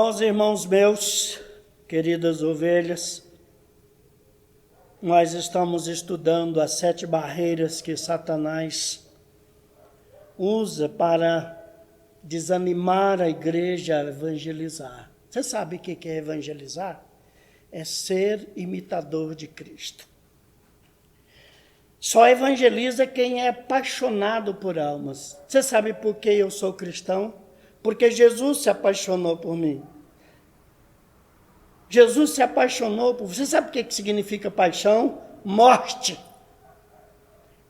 Bons irmãos meus, queridas ovelhas, nós estamos estudando as 7 barreiras que Satanás usa para desanimar a igreja a evangelizar. Você sabe o que é evangelizar? É ser imitador de Cristo. Só evangeliza quem é apaixonado por almas. Você sabe por que eu sou cristão? Porque Jesus se apaixonou por mim. Jesus se apaixonou por você. Sabe o que significa paixão? Morte.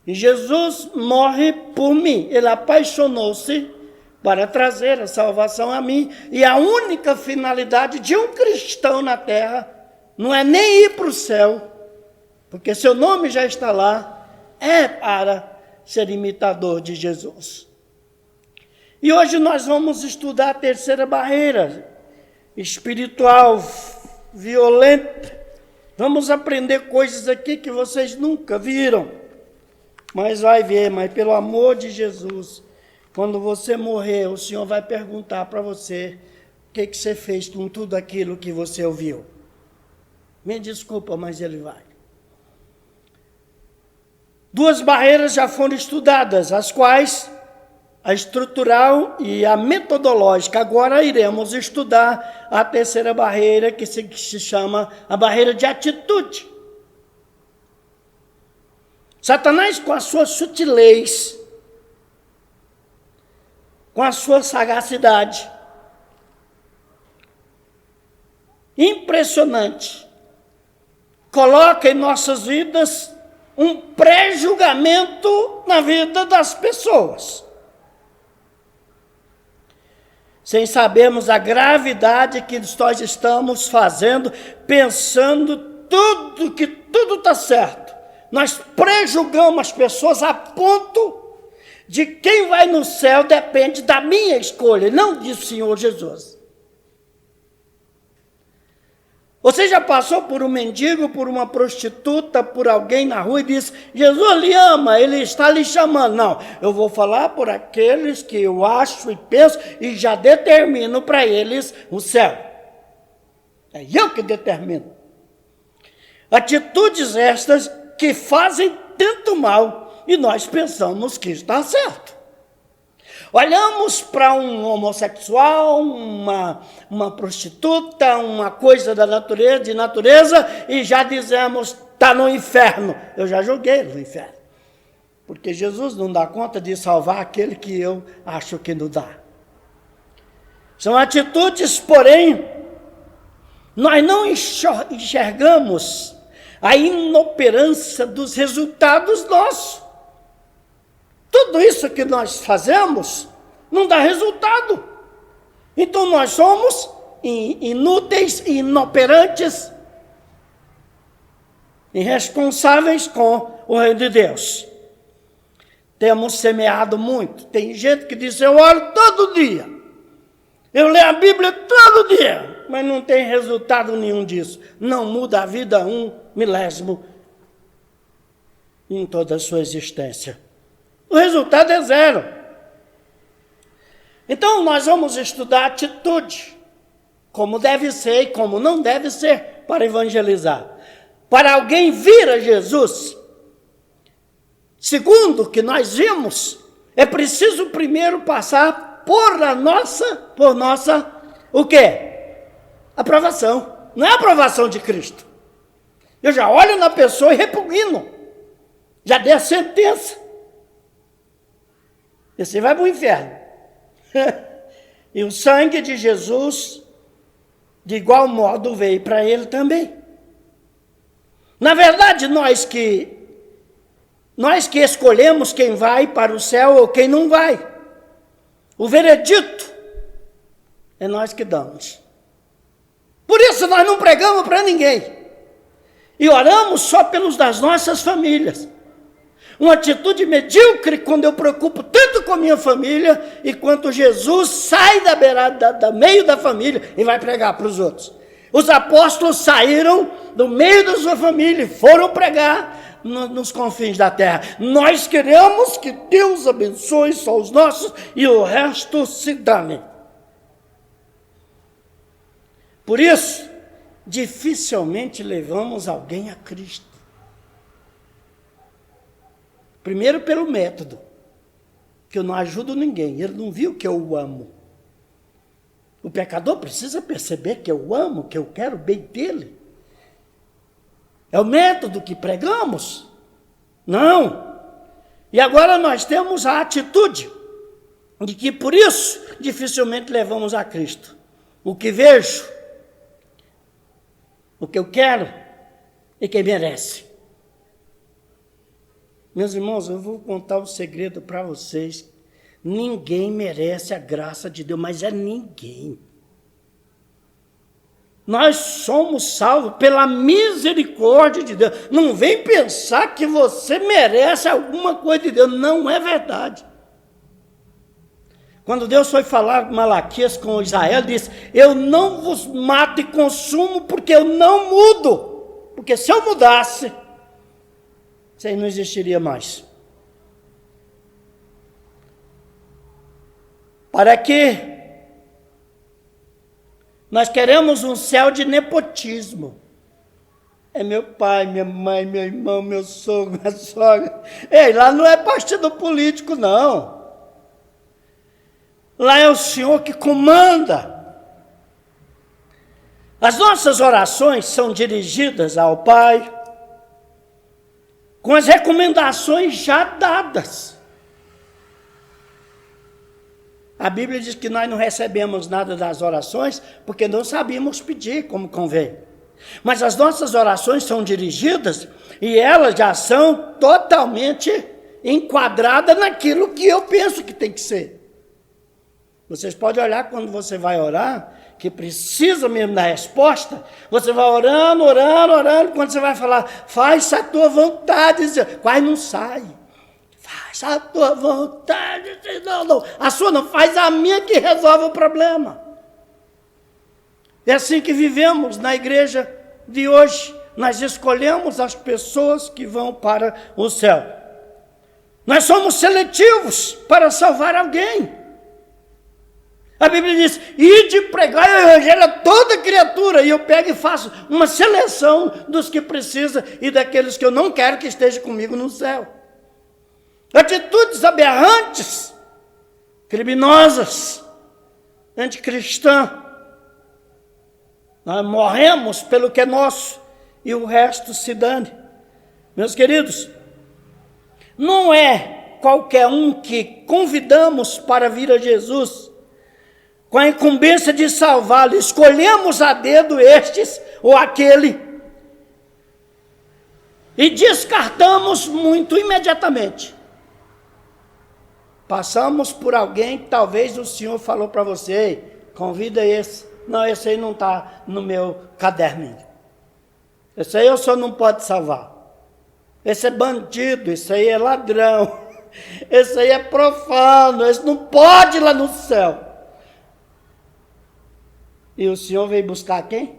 E Jesus morre por mim. Ele apaixonou-se para trazer a salvação a mim. E a única finalidade de um cristão na terra não é nem ir para o céu, porque seu nome já está lá, é para ser imitador de Jesus. E hoje nós vamos estudar a 3ª barreira, espiritual, violenta. Vamos aprender coisas aqui que vocês nunca viram. Mas vai ver, mas pelo amor de Jesus, quando você morrer, o Senhor vai perguntar para você o que você fez com tudo aquilo que você ouviu. Me desculpa, mas ele vai. 2 barreiras já foram estudadas, as quais a estrutural e a metodológica. Agora iremos estudar a 3ª barreira, que se chama a barreira de atitude. Satanás, com a sua sutilez, com a sua sagacidade, impressionante, coloca em nossas vidas um pré-julgamento na vida das pessoas. Sem sabermos a gravidade que nós estamos fazendo, pensando que tudo está certo. Nós prejulgamos as pessoas a ponto de quem vai no céu depende da minha escolha, não do Senhor Jesus. Você já passou por um mendigo, por uma prostituta, por alguém na rua e disse, Jesus lhe ama, ele está lhe chamando. Não, eu vou falar por aqueles que eu acho e penso e já determino para eles o céu. É eu que determino. Atitudes estas que fazem tanto mal e nós pensamos que está certo. Olhamos para um homossexual, uma prostituta, uma coisa da natureza, de natureza, e já dizemos, está no inferno. Eu já joguei no inferno. Porque Jesus não dá conta de salvar aquele que eu acho que não dá. São atitudes, porém, nós não enxergamos a inoperância dos resultados nossos. Tudo isso que nós fazemos não dá resultado. Então nós somos inúteis, inoperantes, irresponsáveis com o reino de Deus. Temos semeado muito. Tem gente que diz, eu oro todo dia. Eu leio a Bíblia todo dia. Mas não tem resultado nenhum disso. Não muda a vida 1 milésimo em toda a sua existência. O resultado é 0. Então, nós vamos estudar atitude, como deve ser e como não deve ser para evangelizar. Para alguém vir a Jesus, segundo o que nós vimos, é preciso primeiro passar por nossa, o quê? Aprovação. Não é a aprovação de Cristo. Eu já olho na pessoa e repugno. Já dei a sentença. E você vai para o inferno. E o sangue de Jesus, de igual modo, veio para ele também. Na verdade, nós que escolhemos quem vai para o céu ou quem não vai. O veredito é nós que damos. Por isso nós não pregamos para ninguém. E oramos só pelos das nossas famílias. Uma atitude medíocre quando eu preocupo tanto com a minha família e quando Jesus sai da beirada, do meio da família e vai pregar para os outros. Os apóstolos saíram do meio da sua família e foram pregar nos confins da terra. Nós queremos que Deus abençoe só os nossos e o resto se dane. Por isso, dificilmente levamos alguém a Cristo. Primeiro pelo método, que eu não ajudo ninguém, ele não viu que eu o amo. O pecador precisa perceber que eu amo, que eu quero o bem dele. É o método que pregamos? Não. E agora nós temos a atitude de que por isso dificilmente levamos a Cristo. O que vejo, o que eu quero e quem merece. Meus irmãos, eu vou contar um segredo para vocês. Ninguém merece a graça de Deus, mas é ninguém. Nós somos salvos pela misericórdia de Deus. Não vem pensar que você merece alguma coisa de Deus. Não é verdade. Quando Deus foi falar com Malaquias com Israel, disse: eu não vos mato e consumo porque eu não mudo. Porque se eu mudasse, isso aí não existiria mais. Para quê? Nós queremos um céu de nepotismo. É meu pai, minha mãe, meu irmão, meu sogro, minha sogra. Ei, lá não é partido político, não. Lá é o Senhor que comanda. As nossas orações são dirigidas ao Pai com as recomendações já dadas. A Bíblia diz que nós não recebemos nada das orações porque não sabíamos pedir como convém. Mas as nossas orações são dirigidas e elas já são totalmente enquadradas naquilo que eu penso que tem que ser. Vocês podem olhar quando você vai orar, que precisa mesmo da resposta, você vai orando, orando, orando, quando você vai falar, faz a tua vontade, quase não sai. Faz a tua vontade, não. A sua não, faz a minha que resolve o problema. É assim que vivemos na igreja de hoje. Nós escolhemos as pessoas que vão para o céu. Nós somos seletivos para salvar alguém. A Bíblia diz, ide pregar o evangelho a toda criatura. E eu pego e faço uma seleção dos que precisam e daqueles que eu não quero que estejam comigo no céu. Atitudes aberrantes, criminosas, anticristãs. Nós morremos pelo que é nosso e o resto se dane. Meus queridos, não é qualquer um que convidamos para vir a Jesus com a incumbência de salvá-lo. Escolhemos a dedo estes ou aquele e descartamos muito imediatamente. Passamos por alguém que talvez o Senhor falou para você, convida esse. Não, esse aí não está no meu caderninho. Esse aí o Senhor não pode salvar. Esse é bandido, esse aí é ladrão. Esse aí é profano, esse não pode ir lá no céu. E o Senhor veio buscar quem?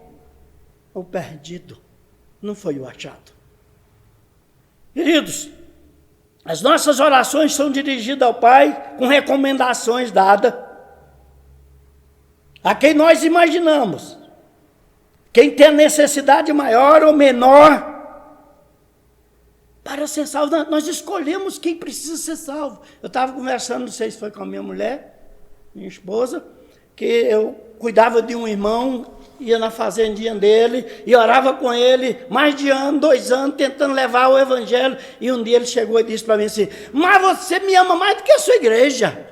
O perdido. Não foi o achado. Queridos, as nossas orações são dirigidas ao Pai com recomendações dadas a quem nós imaginamos. Quem tem necessidade maior ou menor para ser salvo. Nós escolhemos quem precisa ser salvo. Eu estava conversando, não sei se foi com a minha mulher, minha esposa, que eu cuidava de um irmão, ia na fazendinha dele e orava com ele mais de ano, 2 anos, tentando levar o evangelho. E um dia ele chegou e disse para mim assim, mas você me ama mais do que a sua igreja.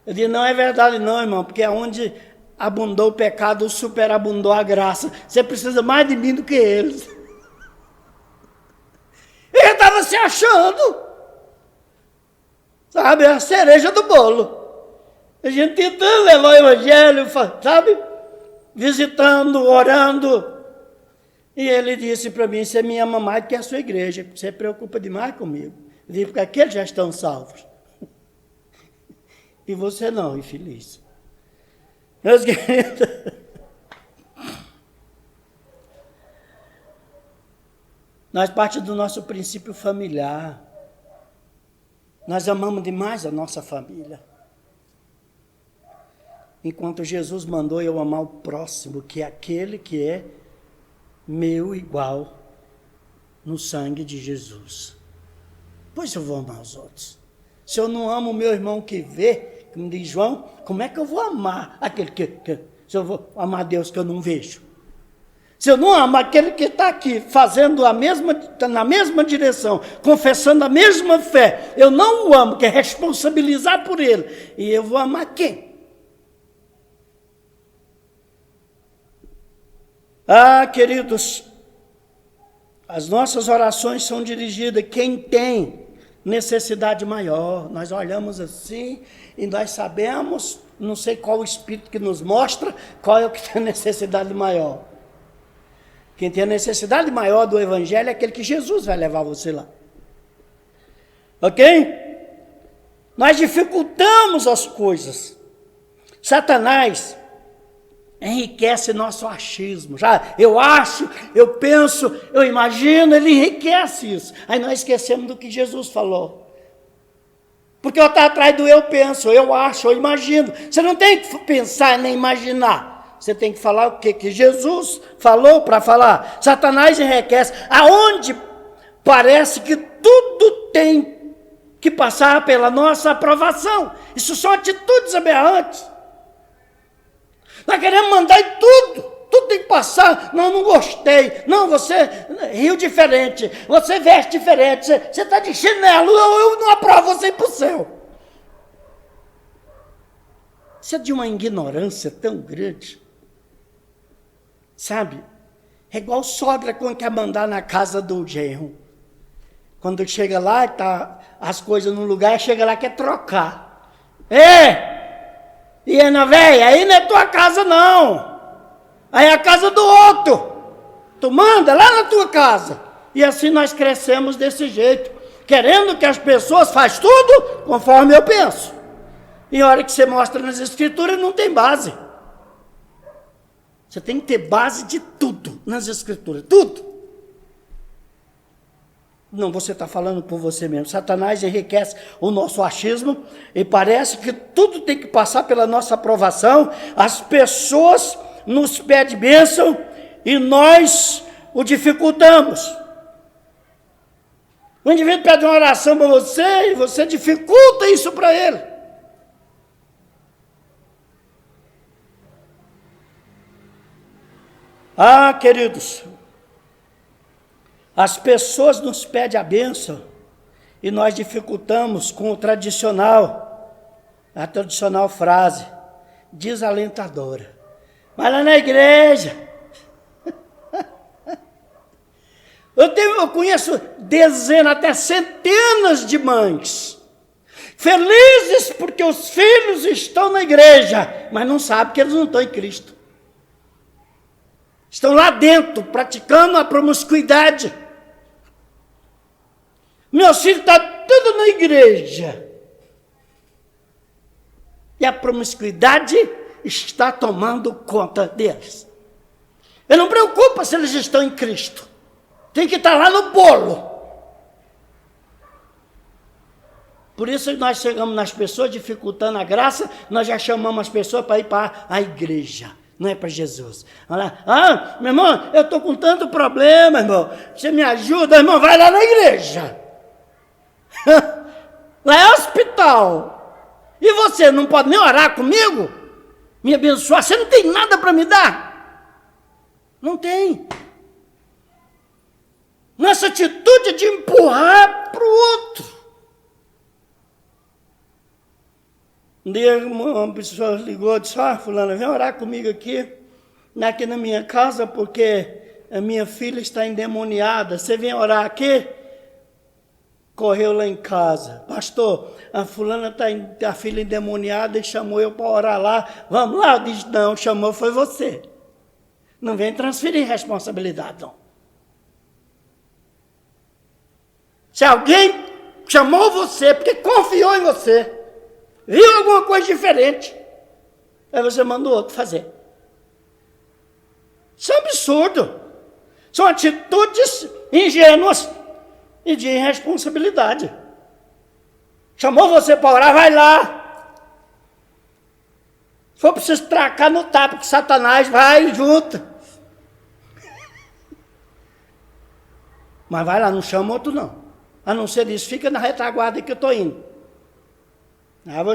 Eu disse, não é verdade não, irmão, porque aonde abundou o pecado, superabundou a graça. Você precisa mais de mim do que eles. Ele estava se achando, sabe, a cereja do bolo. A gente tentando levar o evangelho, sabe, visitando, orando. E ele disse para mim, você me ama mais do que a sua igreja, você preocupa demais comigo. Eu disse, porque aqueles já estão salvos. E você não, infeliz. Meus queridos, nós partimos do nosso princípio familiar. Nós amamos demais a nossa família. enquanto Jesus mandou eu amar o próximo, que é aquele que é meu igual no sangue de Jesus. Pois eu vou amar os outros. Se eu não amo o meu irmão que vê, como diz João, como é que eu vou amar aquele se eu vou amar Deus que eu não vejo? Se eu não amo aquele que está aqui fazendo na mesma direção, confessando a mesma fé, eu não o amo, que é responsabilizar por ele. E eu vou amar quem? Ah, queridos, as nossas orações são dirigidas a quem tem necessidade maior. Nós olhamos assim e nós sabemos, não sei qual o Espírito que nos mostra, qual é o que tem necessidade maior. Quem tem a necessidade maior do Evangelho é aquele que Jesus vai levar você lá. Ok? Nós dificultamos as coisas. Satanás enriquece nosso achismo. Já, eu acho, eu penso, eu imagino, ele enriquece isso. Aí nós esquecemos do que Jesus falou. Porque eu estou atrás do eu penso, eu acho, eu imagino. Você não tem que pensar nem imaginar. Você tem que falar o que Jesus falou para falar. Satanás enriquece. Aonde parece que tudo tem que passar pela nossa aprovação. Isso são atitudes aberrantes. Nós queremos mandar em tudo. Tudo tem que passar. Não gostei. Não, você riu diferente. Você veste diferente. Você está de chinelo. Eu não aprovo você ir para o céu. Isso é de uma ignorância tão grande. Sabe? É igual sogra quando quer mandar na casa do genro. Quando chega lá e tá as coisas no lugar, chega lá e quer trocar. E Ana velha, aí não é tua casa não. Aí é a casa do outro. Tu manda lá na tua casa. E assim nós crescemos desse jeito. Querendo que as pessoas façam tudo conforme eu penso. E a hora que você mostra nas escrituras não tem base. Você tem que ter base de tudo nas escrituras, tudo. Não, você está falando por você mesmo. Satanás enriquece o nosso achismo e parece que tudo tem que passar pela nossa aprovação. As pessoas nos pedem bênção e nós o dificultamos. O indivíduo pede uma oração para você e você dificulta isso para ele. Ah, queridos, as pessoas nos pedem a bênção e nós dificultamos com a tradicional frase desalentadora. Vai lá na igreja. Eu conheço dezenas, até centenas de mães, felizes porque os filhos estão na igreja, mas não sabem que eles não estão em Cristo. Estão lá dentro, praticando a promiscuidade. Meus filhos estão tudo na igreja. E a promiscuidade está tomando conta deles. Eu não preocupa se eles estão em Cristo. Tem que estar lá no bolo. Por isso nós chegamos nas pessoas, dificultando a graça, nós já chamamos as pessoas para ir para a igreja. Não é para Jesus. Olha, meu irmão, eu estou com tanto problema, irmão. Você me ajuda, irmão, vai lá na igreja. Lá é hospital. E você não pode nem orar comigo? Me abençoar? Você não tem nada para me dar? Não tem. Nossa atitude de empurrar para o outro. Um dia uma pessoa ligou e disse, fulana, vem orar comigo aqui na minha casa, porque a minha filha está endemoniada. Você vem orar aqui? Correu lá em casa. Pastor, a fulana está a filha endemoniada e chamou eu para orar lá. Vamos lá? Eu disse, não, chamou foi você. Não vem transferir responsabilidade, não. Se alguém chamou você porque confiou em você, viu alguma coisa diferente, aí você manda o outro fazer. Isso é um absurdo. São atitudes ingênuas e de irresponsabilidade. Chamou você para orar, vai lá. Se for preciso tracar no tapa, que Satanás vai junto. Mas vai lá, não chama outro não. A não ser isso, fica na retaguarda que eu estou indo. Aí eu vou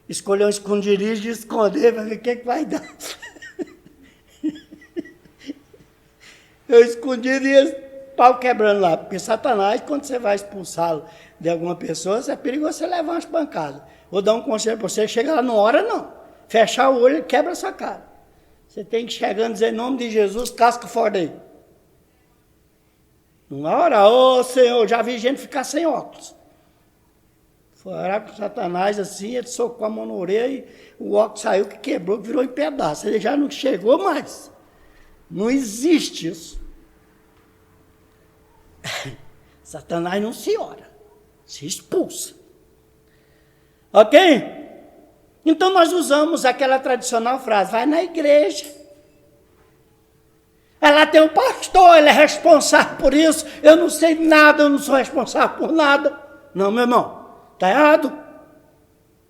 escolher um esconderijo e esconder para ver o que vai dar. Eu esconderia esse pau quebrando lá, porque Satanás, quando você vai expulsá-lo de alguma pessoa, é perigoso você levar umas pancadas. Vou dar um conselho para você, chega lá, não ora não. Fechar o olho e quebra a sua cara. Você tem que chegando e dizer, em nome de Jesus, casca fora daí. Não vai orar, ô Senhor, já vi gente ficar sem óculos. Foi orar com Satanás assim, ele socou a mão na orelha e o óculos saiu, que quebrou, que virou em pedaço. Ele já não chegou mais. Não existe isso. Satanás não se ora, se expulsa. Ok? Então nós usamos aquela tradicional frase, vai na igreja. Lá tem um pastor, ele é responsável por isso. Eu não sei nada, eu não sou responsável por nada. Não, meu irmão, está errado.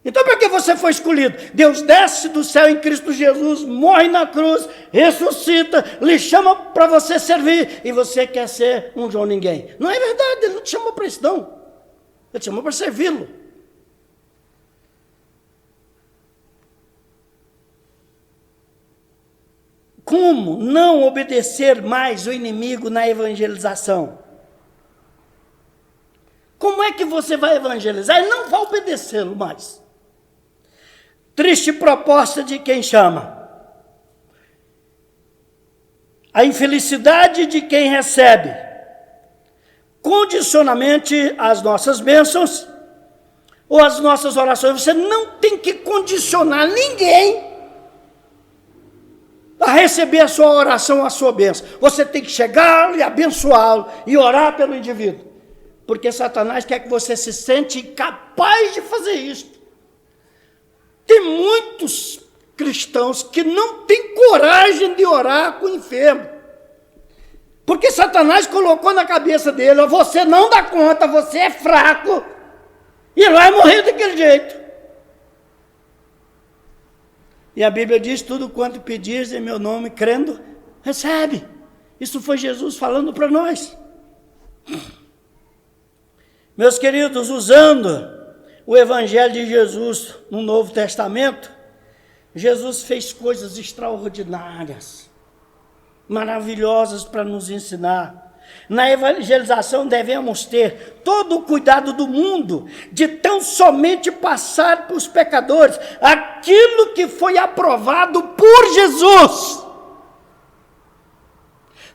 Então por que você foi escolhido? Deus desce do céu em Cristo Jesus, morre na cruz, ressuscita, lhe chama para você servir, e você quer ser um João Ninguém. Não é verdade, ele não te chamou para isso não. Ele te chamou para servi-lo. Como não obedecer mais o inimigo na evangelização? Como é que você vai evangelizar? Ele não vai obedecê-lo mais. Triste proposta de quem chama. A infelicidade de quem recebe. Condicionamente as nossas bênçãos ou as nossas orações. Você não tem que condicionar ninguém a receber a sua oração, a sua bênção. Você tem que chegar e abençoá-lo e orar pelo indivíduo. Porque Satanás quer que você se sente incapaz de fazer isso. Tem muitos cristãos que não têm coragem de orar com o enfermo. Porque Satanás colocou na cabeça dele, você não dá conta, você é fraco, e ele vai morrer daquele jeito. E a Bíblia diz, tudo quanto pedires em meu nome, crendo, recebe. Isso foi Jesus falando para nós. Meus queridos, usando o Evangelho de Jesus no Novo Testamento, Jesus fez coisas extraordinárias, maravilhosas para nos ensinar. Na evangelização devemos ter todo o cuidado do mundo de tão somente passar para os pecadores aquilo que foi aprovado por Jesus.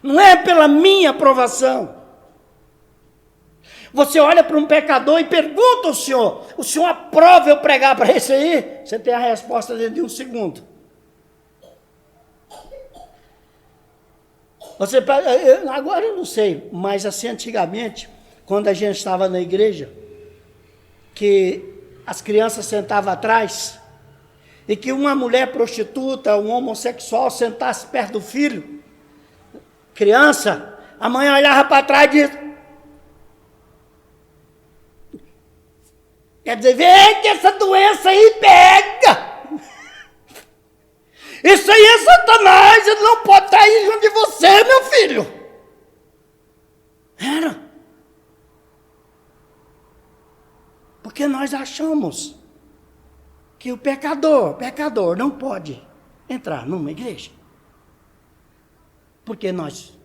Não é pela minha aprovação. Você olha para um pecador e pergunta ao Senhor, o Senhor aprova eu pregar para esse aí? Você tem a resposta dentro de um segundo. Agora eu não sei, mas assim antigamente, quando a gente estava na igreja, que as crianças sentavam atrás, e que uma mulher prostituta, um homossexual sentasse perto do filho, criança, a mãe olhava para trás e dizia, quer dizer, vem que essa doença aí pega. Isso aí é Satanás, ele não pode estar aí junto de você, meu filho. Era. Porque nós achamos que o pecador não pode entrar numa igreja. Porque nós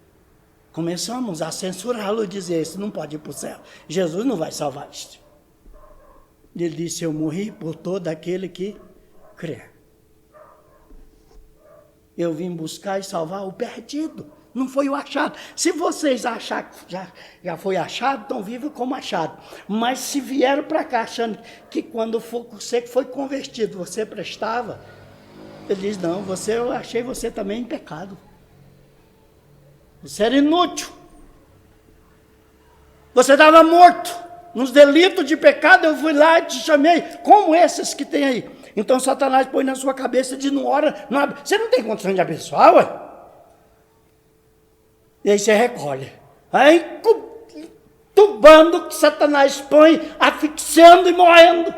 começamos a censurá-lo e dizer, isso não pode ir para o céu. Jesus não vai salvar isto. Ele disse, eu morri por todo aquele que crê. Eu vim buscar e salvar o perdido, não foi o achado. Se vocês acharem que já foi achado, então vivam como achado. Mas se vieram para cá achando que quando for você que foi convertido, você prestava, ele diz, não, eu achei você também em pecado. Você era inútil. Você estava morto. Nos delitos de pecado eu fui lá e te chamei, como esses que tem aí. Então Satanás põe na sua cabeça de não ora, você não tem condição de abençoar, ué? E aí você recolhe. Aí tubando que Satanás põe, asfixiando e morrendo.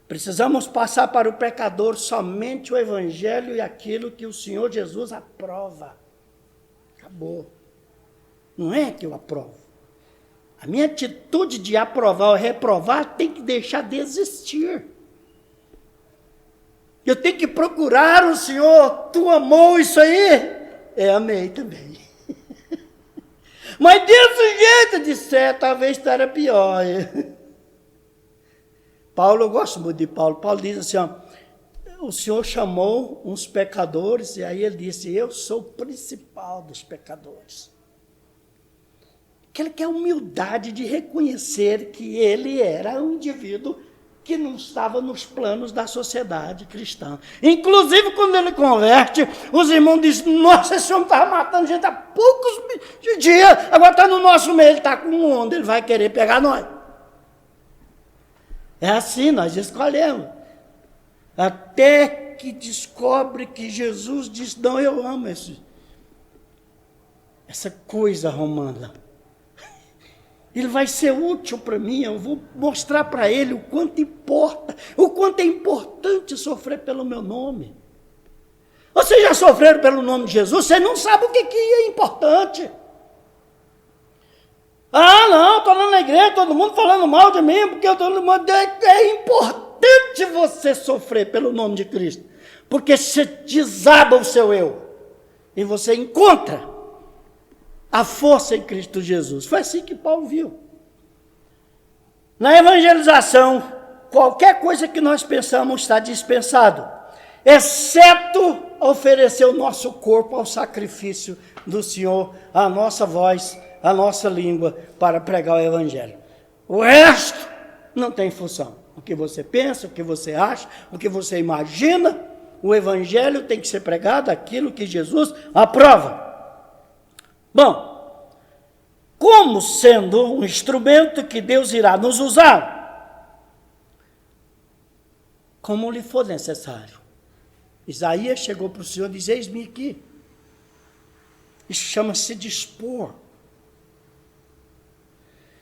Precisamos passar para o pecador somente o Evangelho e aquilo que o Senhor Jesus aprova. Acabou. Não é que eu aprovo. A minha atitude de aprovar ou reprovar tem que deixar de existir. Eu tenho que procurar o Senhor. Tu amou isso aí? Amei também. Mas desse jeito, disse, talvez estaria pior. Paulo, eu gosto muito de Paulo. Paulo diz assim, ó, o Senhor chamou uns pecadores, e aí ele disse, eu sou o principal dos pecadores. Aquele que é a humildade de reconhecer que ele era um indivíduo que não estava nos planos da sociedade cristã. Inclusive, quando ele converte, os irmãos dizem, nossa, esse homem estava matando gente há poucos dias, agora está no nosso meio, ele está com onda, ele vai querer pegar nós. É assim, nós escolhemos. Até que descobre que Jesus diz, não, eu amo essa coisa romana. Ele vai ser útil para mim, eu vou mostrar para ele o quanto importa, o quanto é importante sofrer pelo meu nome. Vocês já sofreram pelo nome de Jesus? Você não sabe o que é importante. Não, estou lá na igreja, todo mundo falando mal de mim, porque eu estou no mundo. É importante você sofrer pelo nome de Cristo, porque você desaba o seu eu, e você encontra a força em Cristo Jesus. Foi assim que Paulo viu. Na evangelização, qualquer coisa que nós pensamos está dispensado, exceto oferecer o nosso corpo ao sacrifício do Senhor, a nossa voz, a nossa língua, para pregar o evangelho. O resto não tem função. O que você pensa, o que você acha, o que você imagina, o evangelho tem que ser pregado, aquilo que Jesus aprova. Bom, como sendo um instrumento que Deus irá nos usar, como lhe for necessário. Isaías chegou para o Senhor e disse, eis-me aqui. Isso chama-se dispor.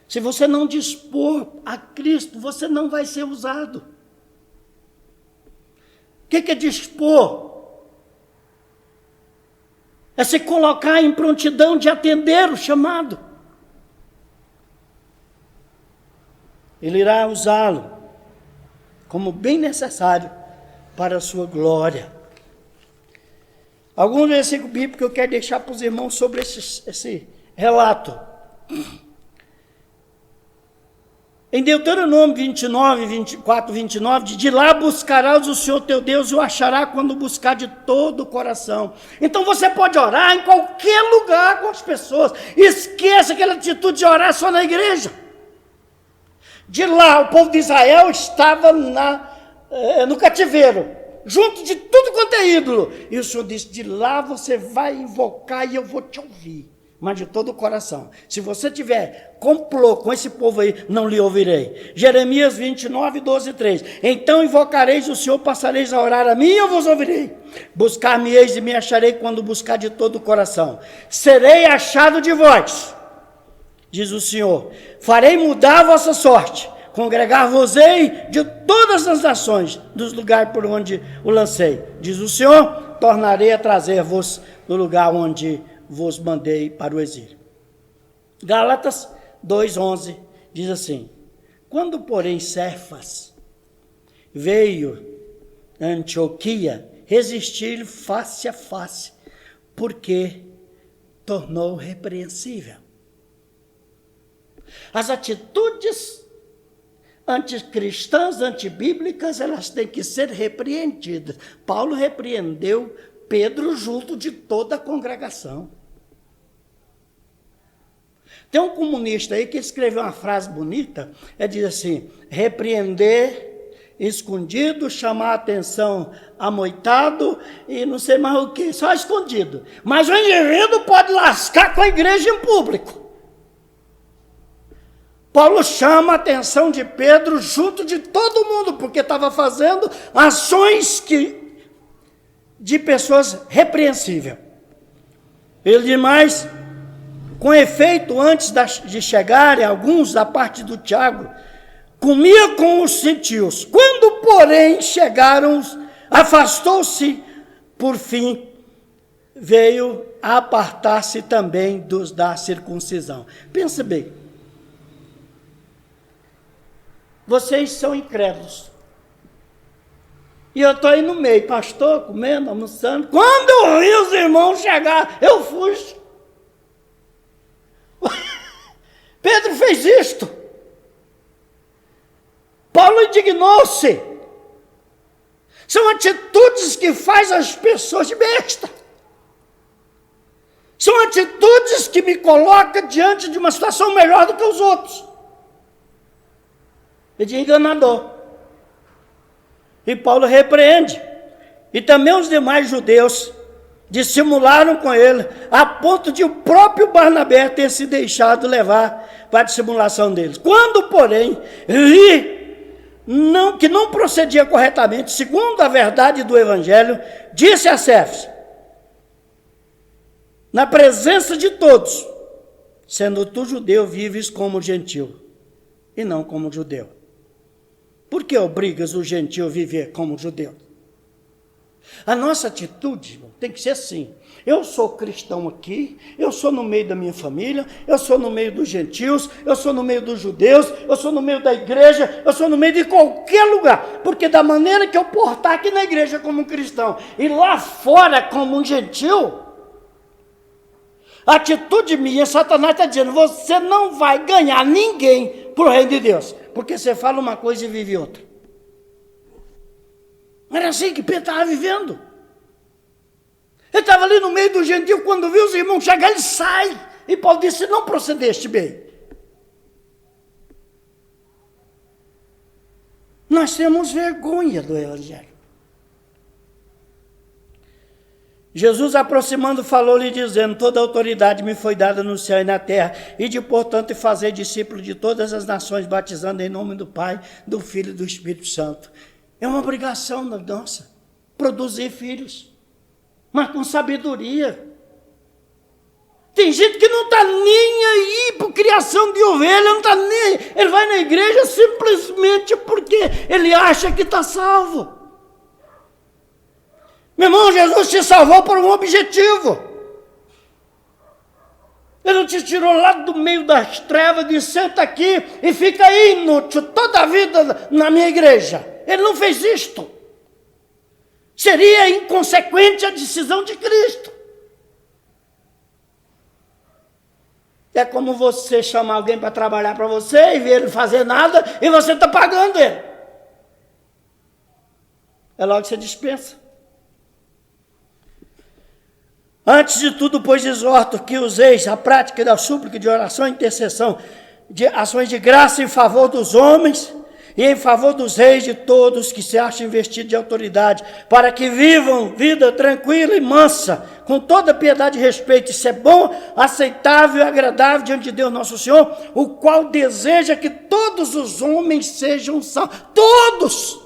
Se você não dispor a Cristo, você não vai ser usado. O que é dispor? É se colocar em prontidão de atender o chamado. Ele irá usá-lo como bem necessário para a sua glória. Alguns versículos bíblicos que eu quero deixar para os irmãos sobre esse relato. Em Deuteronômio 29, 24, 29, de lá buscarás o Senhor teu Deus e o achará quando buscar de todo o coração. Então você pode orar em qualquer lugar com as pessoas. Esqueça aquela atitude de orar só na igreja. De lá, o povo de Israel estava no cativeiro, junto de tudo quanto é ídolo. E o Senhor disse, de lá você vai invocar e eu vou te ouvir. Mas de todo o coração. Se você tiver complô com esse povo aí, não lhe ouvirei. Jeremias 29, 12, 3. Então invocareis o Senhor, passareis a orar a mim e eu vos ouvirei. Buscar-me-eis e me acharei quando buscar de todo o coração. Serei achado de vós, diz o Senhor. Farei mudar a vossa sorte. Congregar-vos-ei de todas as nações, dos lugares por onde o lancei. Diz o Senhor, tornarei a trazer-vos do lugar onde vos mandei para o exílio. Gálatas 2:11 diz assim, quando porém Cefas veio a Antioquia, resistir-lhe face a face, porque tornou repreensível. As atitudes anticristãs, antibíblicas, elas têm que ser repreendidas. Paulo repreendeu Pedro junto de toda a congregação. Tem um comunista aí que escreveu uma frase bonita, diz assim, repreender escondido, chamar a atenção amoitado e não sei mais o que, só escondido. Mas o indivíduo pode lascar com a igreja em público. Paulo chama a atenção de Pedro junto de todo mundo, porque estava fazendo ações de pessoas repreensíveis. Ele diz mais, com efeito, antes de chegarem alguns da parte do Tiago, comia com os gentios. Quando, porém, chegaram, afastou-se, por fim, veio a apartar-se também dos da circuncisão. Pensa bem. Vocês são incrédulos. E eu estou aí no meio, pastor, comendo, almoçando. Quando eu vi os irmãos chegar, eu fujo. Pedro fez isto. Paulo indignou-se. São atitudes que fazem as pessoas de besta. São atitudes que me colocam diante de uma situação melhor do que os outros. E de enganador. E Paulo repreende. E também os demais judeus dissimularam com ele, a ponto de o próprio Barnabé ter se deixado levar para a dissimulação deles. Quando, porém, vi que não procedia corretamente, segundo a verdade do Evangelho, disse a Cefas, na presença de todos, sendo tu judeu, vives como gentil, e não como judeu. Por que obrigas o gentil a viver como judeu? A nossa atitude, irmão, tem que ser assim. Eu sou cristão aqui, eu sou no meio da minha família, eu sou no meio dos gentios, eu sou no meio dos judeus, eu sou no meio da igreja, eu sou no meio de qualquer lugar. Porque da maneira que eu portar aqui na igreja como um cristão e lá fora como um gentil, a atitude minha, Satanás está dizendo, você não vai ganhar ninguém para o reino de Deus. Porque você fala uma coisa e vive outra. Era assim que Pedro estava vivendo. Ele estava ali no meio do gentil, quando viu os irmãos chegar, ele sai. E Paulo disse, não procedeste bem. Nós temos vergonha do Evangelho. Jesus, aproximando, falou-lhe, dizendo, toda autoridade me foi dada no céu e na terra, e de, portanto, fazer discípulos de todas as nações, batizando em nome do Pai, do Filho e do Espírito Santo. É uma obrigação nossa, produzir filhos, mas com sabedoria. Tem gente que não está nem aí para criação de ovelha, não está nem aí. Ele vai na igreja simplesmente porque ele acha que está salvo. Meu irmão, Jesus te salvou por um objetivo. Ele não te tirou lá do meio das trevas e disse, senta aqui e fica aí inútil toda a vida na minha igreja. Ele não fez isto. Seria inconsequente a decisão de Cristo. É como você chamar alguém para trabalhar para você e ver ele fazer nada e você está pagando ele. É logo que você dispensa. Antes de tudo, pois, exorto que useis a prática da súplica, de oração e intercessão, de ações de graça em favor dos homens e em favor dos reis de todos que se acham investidos de autoridade, para que vivam vida tranquila e mansa, com toda piedade e respeito. Isso é bom, aceitável e agradável diante de Deus nosso Senhor, o qual deseja que todos os homens sejam salvos. Todos!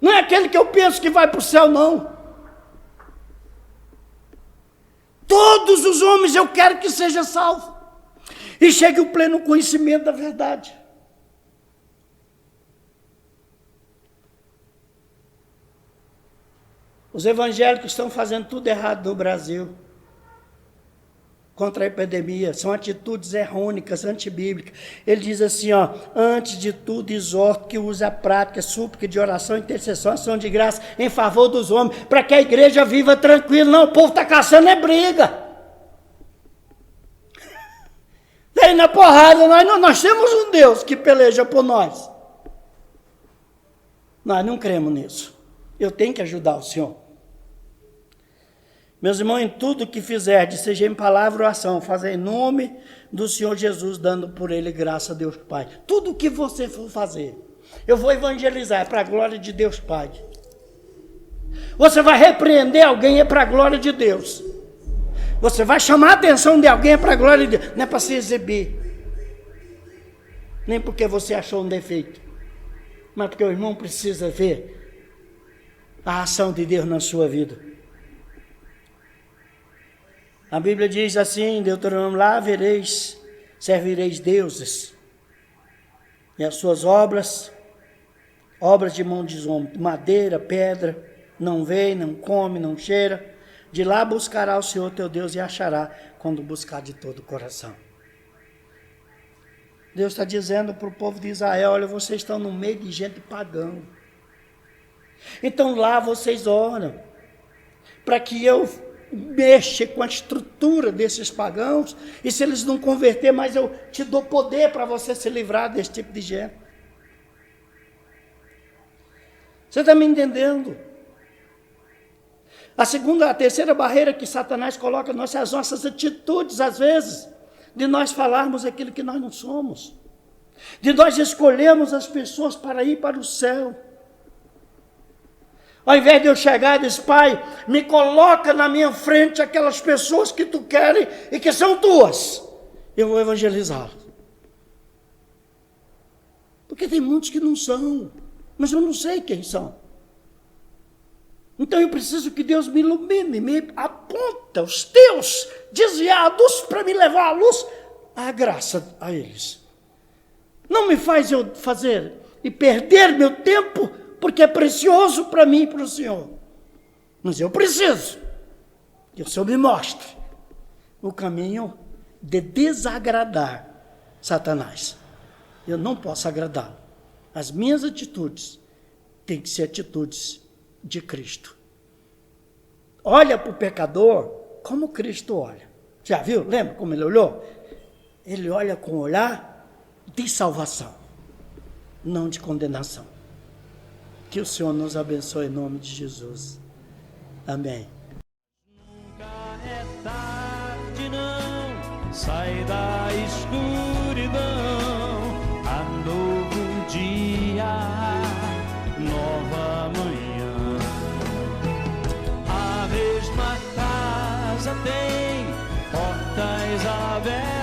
Não é aquele que eu penso que vai para o céu, não. Todos os homens eu quero que seja salvo. E chegue ao pleno conhecimento da verdade. Os evangélicos estão fazendo tudo errado no Brasil. Contra a epidemia. São atitudes errônicas, antibíblicas. Ele diz assim, ó, antes de tudo exorto que use a prática, súplica de oração, intercessão, ação de graça em favor dos homens, para que a igreja viva tranquila. Não, o povo está caçando é briga. Daí na porrada, nós temos um Deus que peleja por nós. Nós não cremos nisso. Eu tenho que ajudar o Senhor. Meus irmãos, em tudo que fizerdes, seja em palavra ou ação, fazer em nome do Senhor Jesus, dando por Ele graça a Deus Pai. Tudo que você for fazer, eu vou evangelizar, é para a glória de Deus Pai. Você vai repreender alguém, é para a glória de Deus. Você vai chamar a atenção de alguém, é para a glória de Deus. Não é para se exibir. Nem porque você achou um defeito. Mas porque o irmão precisa ver a ação de Deus na sua vida. A Bíblia diz assim, em Deuteronômio, lá vereis, servireis deuses E as suas obras de mão de homem, madeira, pedra, não vê, não come, não cheira. De lá buscará o Senhor teu Deus e achará, quando buscar de todo o coração. Deus está dizendo para o povo de Israel, olha, vocês estão no meio de gente pagã. Então lá vocês oram, para que eu mexa com a estrutura desses pagãos, e se eles não converter, mas eu te dou poder para você se livrar desse tipo de gente. Você está me entendendo? A terceira barreira que Satanás coloca nas nossas atitudes, às vezes, de nós falarmos aquilo que nós não somos, de nós escolhermos as pessoas para ir para o céu. Ao invés de eu chegar e dizer, Pai, me coloca na minha frente aquelas pessoas que tu queres e que são tuas, eu vou evangelizá-las. Porque tem muitos que não são, mas eu não sei quem são. Então eu preciso que Deus me ilumine, me aponta os teus desviados para me levar à luz, a graça a eles. Não me faz eu fazer e perder meu tempo, porque é precioso para mim e para o Senhor. Mas eu preciso que o Senhor me mostre o caminho de desagradar Satanás. Eu não posso agradá-lo. As minhas atitudes têm que ser atitudes de Cristo. Olha para o pecador como Cristo olha. Já viu? Lembra como ele olhou? Ele olha com um olhar de salvação, não de condenação. Que o Senhor nos abençoe em nome de Jesus. Amém. Nunca é tarde, não. Sai da escuridão. Há novo dia, nova manhã. A mesma casa tem portas abertas.